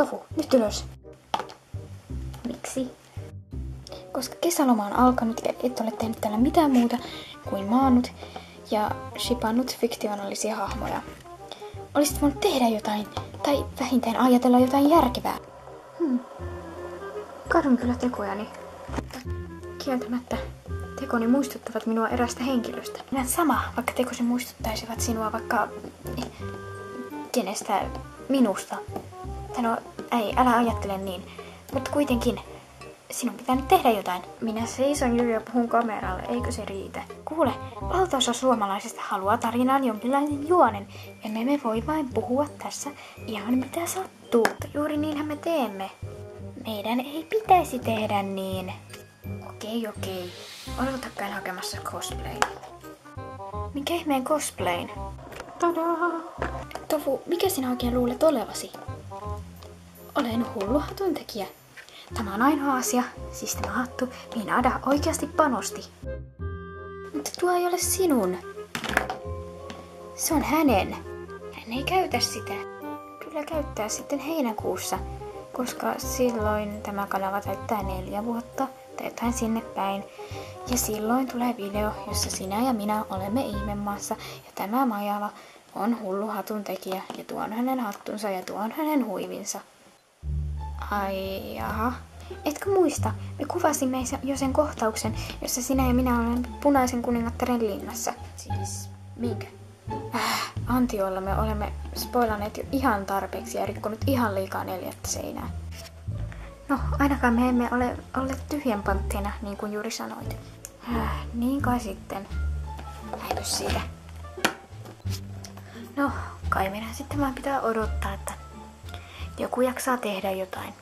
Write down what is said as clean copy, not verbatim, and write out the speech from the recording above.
Tofu, nyt ylös. Miksi? Koska kesäloma on alkanut ja et ole tehnyt täällä mitään muuta kuin maannut ja shipannut fiktionaalisia hahmoja. Olisit voinut tehdä jotain, tai vähintään ajatella jotain järkevää. Kadun kyllä tekojani. Kieltämättä tekoni muistuttavat minua erästä henkilöstä. Minä sama, vaikka tekosi muistuttaisivat sinua vaikka kenestä minusta. No, ei, älä ajattele niin. Mutta kuitenkin, sinun pitää nyt tehdä jotain. Minä seison juuri ja puhun kameralle, eikö se riitä? Kuule, valtaosa suomalaisista haluaa tarinaan jonkinlainen juonen. Emme me voi vain puhua tässä ihan mitä sattuu. Mutta juuri niinhän me teemme. Meidän ei pitäisi tehdä niin. Okei. Odotakkaan hakemassa cosplayn. Minkä ihmeen cosplayn? Tadaa! Tofu, mikä sinä oikein luulet olevasi? Olen hullu hatuntekijä. Tämä on ainoa asia, siis tämä hattu, mihin Ada oikeasti panosti. Mutta tuo ei ole sinun. Se on hänen. Hän ei käytä sitä. Kyllä käyttää sitten heinäkuussa, koska silloin tämä kanava täyttää 4 vuotta tai jotain sinne päin. Ja silloin tulee video, jossa sinä ja minä olemme ihmemaassa ja tämä Majava on hullu hatuntekijä ja tuo on hänen hattunsa ja tuo on hänen huivinsa. Ai jaha. Etkö muista? Me kuvasimme jo sen kohtauksen, jossa sinä ja minä olemme Punaisen kuningattaren linnassa. Siis, minkä? Antiolla me olemme spoilanneet jo ihan tarpeeksi ja rikkonut ihan liikaa 4 seinää. No, ainakaan me emme ole olleet tyhjän panttina, niin kuin juuri sanoit. Niin kai sitten. Lähdys siitä. No, kai meidän sitten vaan pitää odottaa, että joku jaksaa tehdä jotain.